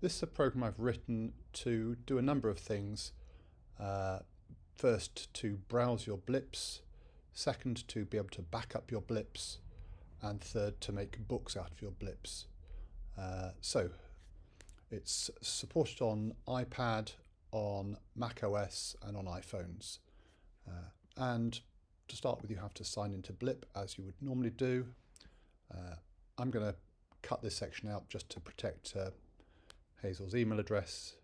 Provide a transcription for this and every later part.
This is a program I've written to do a number of things. First, to browse your blips. Second, to be able to back up your blips. And third, to make books out of your blips. So it's supported on iPad, on Mac OS and on iPhones. And to start with, you have to sign into Blip as you would normally do. I'm going to cut this section out just to protect Hazel's email address,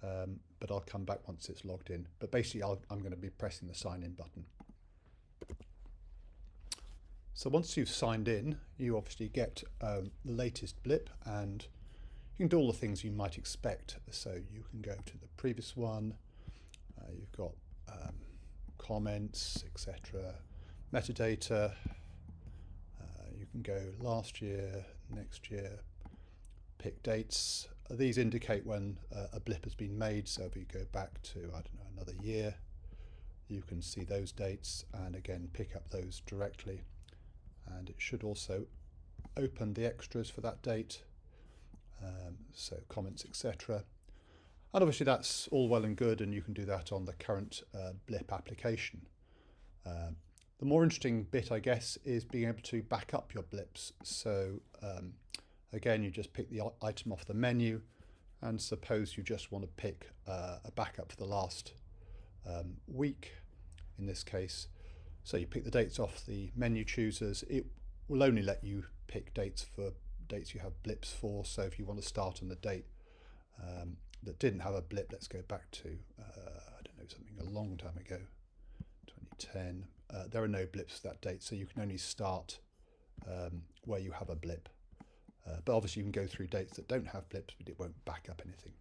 but I'll come back once it's logged in. But basically I'm going to be pressing the sign in button. So once you've signed in, you obviously get the latest blip, and you can do all the things you might expect. So you can go to the previous one, you've got comments, etc., metadata, you can go last year, next year, pick dates. These indicate when a blip has been made, so if you go back to, I don't know, another year, you can see those dates and again pick up those directly. And it should also open the extras for that date, so comments, etc. And obviously that's all well and good, and you can do that on the current blip application. The more interesting bit, I guess, is being able to back up your blips. So again, you just pick the item off the menu, and suppose you just want to pick a backup for the last week in this case. So you pick the dates off the menu choosers. It will only let you pick dates for dates you have blips for. So if you want to start on the date that didn't have a blip, let's go back to, I don't know, something a long time ago, 2010. There are no blips for that date, so you can only start where you have a blip. But obviously you can go through dates that don't have blips, but it won't back up anything.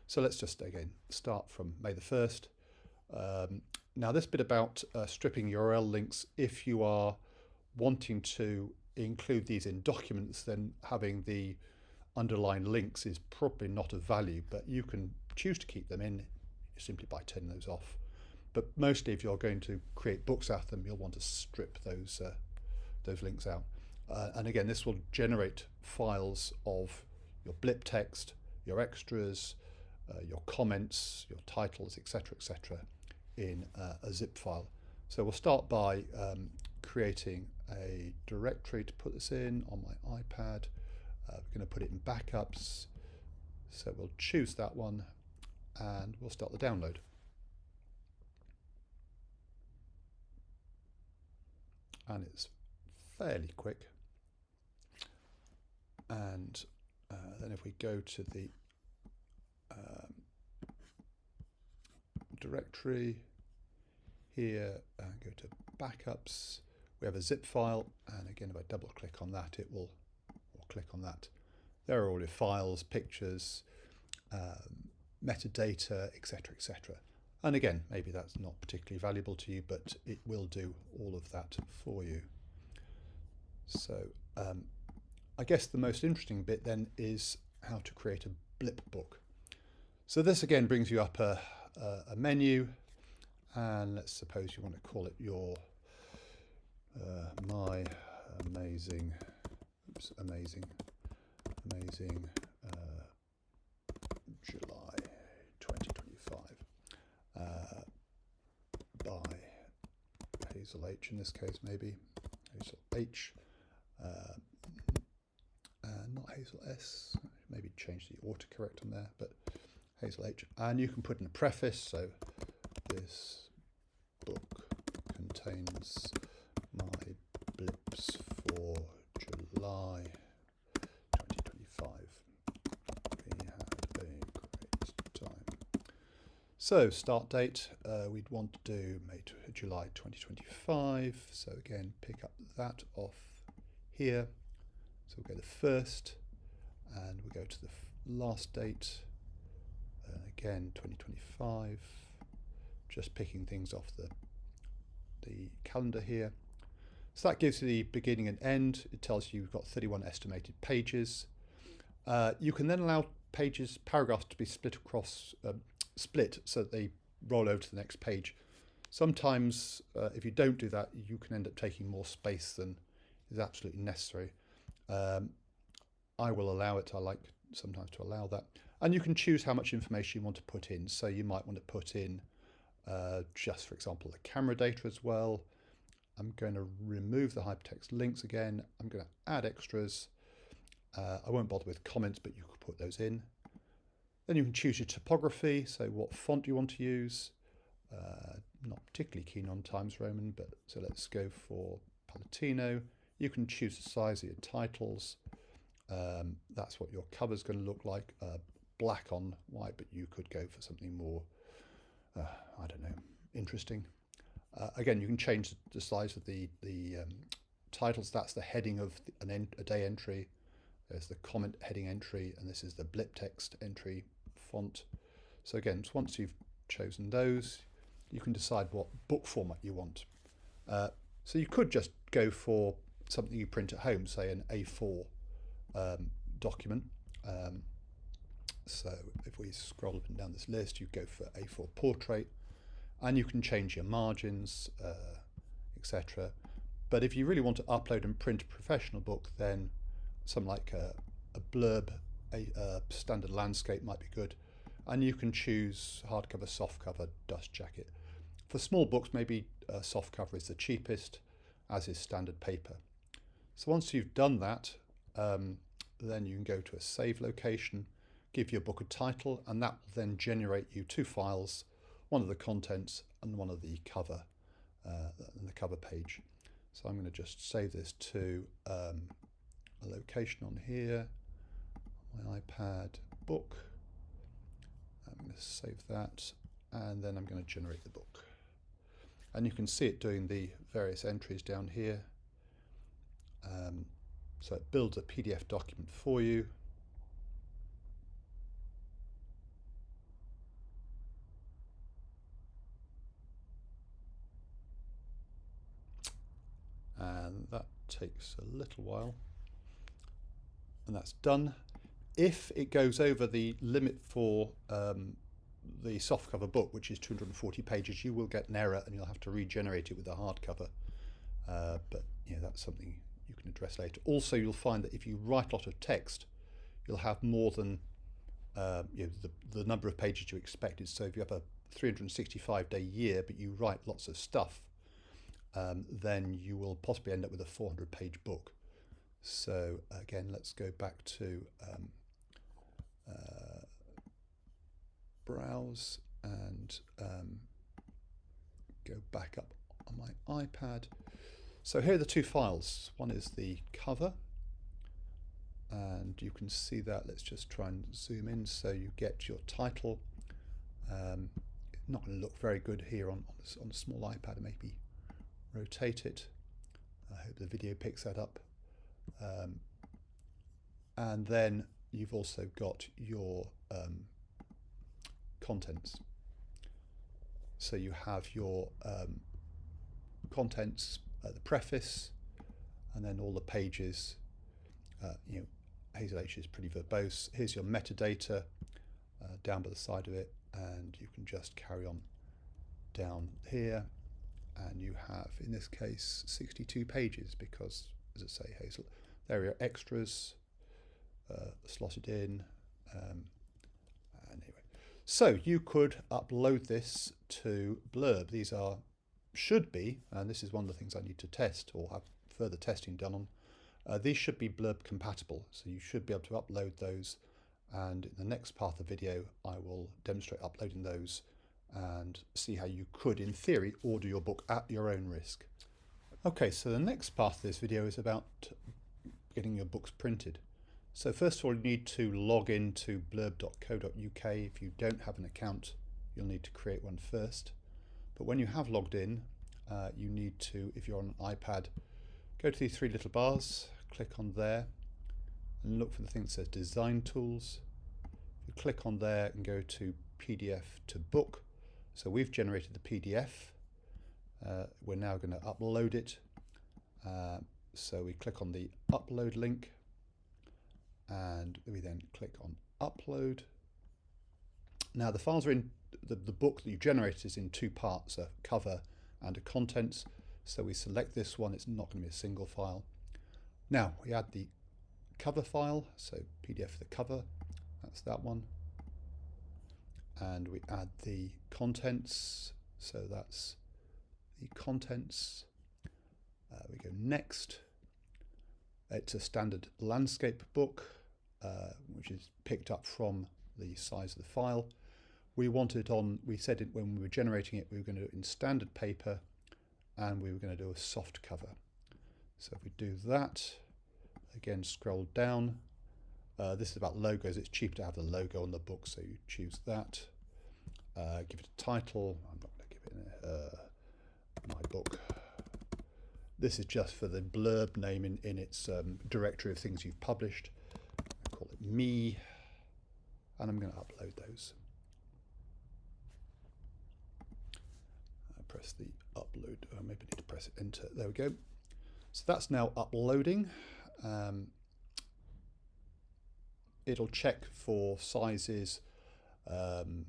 So let's just, again, start from May the 1st. Now this bit about stripping URL links, if you are wanting to include these in documents, then having the underlying links is probably not of value, but you can choose to keep them in simply by turning those off. But mostly if you're going to create books out of them, you'll want to strip those links out. And again, this will generate files of your blip text, your extras, your comments, your titles, etc., etc., in a zip file. So we'll start by creating a directory to put this in on my iPad. We're going to put it in backups. So we'll choose that one and we'll start the download. And it's fairly quick. And then if we go to the directory here and go to backups, we have a zip file, and again if I double click on that, it will, or click on that, there are all your files, pictures, metadata, etc., etc. And again, maybe that's not particularly valuable to you, but it will do all of that for you. So I guess the most interesting bit then is how to create a blip book. So this again brings you up a menu, and let's suppose you want to call it your my amazing July 2025 by Hazel H in this case, maybe Hazel H, not Hazel S, maybe change the autocorrect on there, but Hazel H. And you can put in a preface, so this book contains my blips for July 2025. We had a great time. So start date, we'd want to do July 2025. So again, pick up that off here. So we'll go the 1st, and we'll go to the last date. Again, 2025. Just picking things off the calendar here. So that gives you the beginning and end. It tells you you've got 31 estimated pages. You can then allow paragraphs to be split so that they roll over to the next page. Sometimes if you don't do that, you can end up taking more space than is absolutely necessary. I will allow it. I like sometimes to allow that. And you can choose how much information you want to put in. So you might want to put in just, for example, the camera data as well. I'm going to remove the hypertext links again. I'm going to add extras. I won't bother with comments, but you could put those in. Then you can choose your typography, so what font you want to use. Not particularly keen on Times Roman, but so let's go for Palatino. You can choose the size of your titles. That's what your cover is going to look like, black on white, but you could go for something more, I don't know, interesting. Again, you can change the size of the titles. That's the heading of a day entry. There's the comment heading entry, and this is the blip text entry font. So again, once you've chosen those, you can decide what book format you want. So you could just go for something you print at home, say an A4 document. So if we scroll up and down this list, you go for A4 portrait, and you can change your margins, etc. But if you really want to upload and print a professional book, then something like a blurb, a standard landscape might be good. And you can choose hardcover, softcover, dust jacket. For small books, maybe softcover is the cheapest, as is standard paper. So once you've done that, then you can go to a save location, give your book a title, and that will then generate you two files, one of the contents and one of the cover, the cover page. So I'm going to just save this to a location on here, my iPad book. I'm going to save that, and then I'm going to generate the book. And you can see it doing the various entries down here. So it builds a PDF document for you. And that takes a little while. And that's done. If it goes over the limit for the softcover book, which is 240 pages, you will get an error and you'll have to regenerate it with a hardcover. But that's something you can address later. Also, you'll find that if you write a lot of text, you'll have more than the number of pages you expected. So if you have a 365-day year, but you write lots of stuff, then you will possibly end up with a 400-page book. So again, let's go back to browse and go back up on my iPad. So here are the two files. One is the cover, and you can see that. Let's just try and zoom in so you get your title. Not going to look very good here on a small iPad. Maybe rotate it. I hope the video picks that up. And then you've also got your contents. So you have your contents, the preface, and then all the pages. Hazel H is pretty verbose. Here's your metadata down by the side of it, and you can just carry on down here, and you have, in this case, 62 pages because, as I say, Hazel, there are extras slotted in. Anyway, so you could upload this to Blurb. These should be, and this is one of the things I need to test or have further testing done on. These should be Blurb compatible, so you should be able to upload those. And in the next part of the video, I will demonstrate uploading those and see how you could, in theory, order your book at your own risk. Okay, so the next part of this video is about getting your books printed. So first of all, you need to log into blurb.co.uk. If you don't have an account, you'll need to create one first. But when you have logged in, you need to, if you're on an iPad, go to these three little bars, click on there, and look for the thing that says Design Tools. You click on there and go to PDF to Book. So we've generated the PDF. We're now going to upload it. So we click on the upload link, and we then click on upload. Now the files are in, the book that you generated is in two parts, a cover and a contents. So we select this one, it's not going to be a single file. Now we add the cover file, so PDF for the cover, that's that one. And we add the contents, so that's the contents. We go next. It's a standard landscape book, which is picked up from the size of the file. We want it on, we said it when we were generating it, we were going to do it in standard paper, and we were going to do a soft cover. So if we do that, again, scroll down. This is about logos. It's cheaper to have the logo on the book, so you choose that. Give it a title. I'm not going to give it my book. This is just for the blurb name in its directory of things you've published. I'll call it me, and I'm going to upload those. Press the upload. Maybe I need to press enter. There we go. So that's now uploading. It'll check for sizes and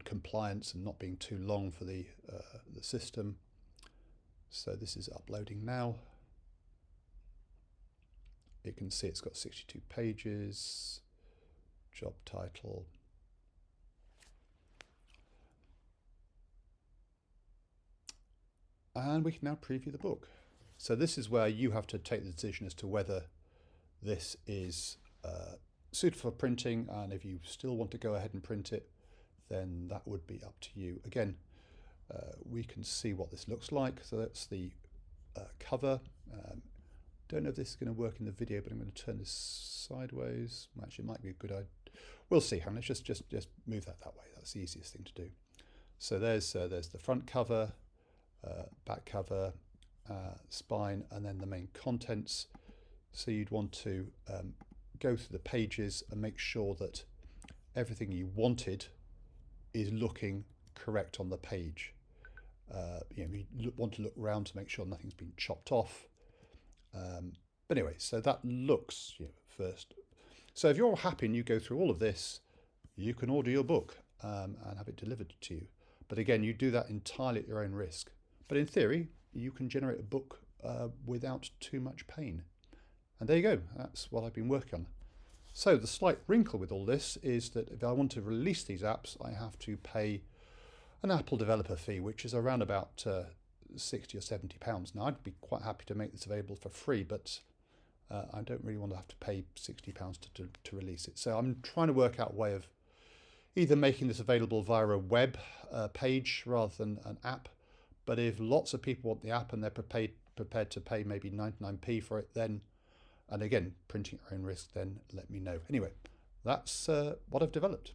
compliance and not being too long for the system. So this is uploading now. You can see it's got 62 pages, job title. And we can now preview the book. So this is where you have to take the decision as to whether this is suited for printing, and if you still want to go ahead and print it, then that would be up to you. Again, we can see what this looks like. So that's the cover. Don't know if this is going to work in the video, but I'm going to turn this sideways. Actually, it might be a good idea. We'll see. Hang on, let's just move that way. That's the easiest thing to do. So there's the front cover, back cover, spine, and then the main contents. So you'd want to go through the pages and make sure that everything you wanted is looking correct on the page. You want to look around to make sure nothing's been chopped off. But anyway, so that looks first. So if you're happy and you go through all of this, you can order your book and have it delivered to you. But again, you do that entirely at your own risk. But in theory, you can generate a book without too much pain. And there you go, that's what I've been working on. So the slight wrinkle with all this is that if I want to release these apps, I have to pay an Apple developer fee, which is around about 60 or 70 pounds. Now, I'd be quite happy to make this available for free, but I don't really want to have to pay 60 pounds to release it. So I'm trying to work out a way of either making this available via a web page rather than an app. But if lots of people want the app and they're prepared to pay maybe 99p for it, then, and again, printing at your own risk, then let me know. Anyway, that's what I've developed.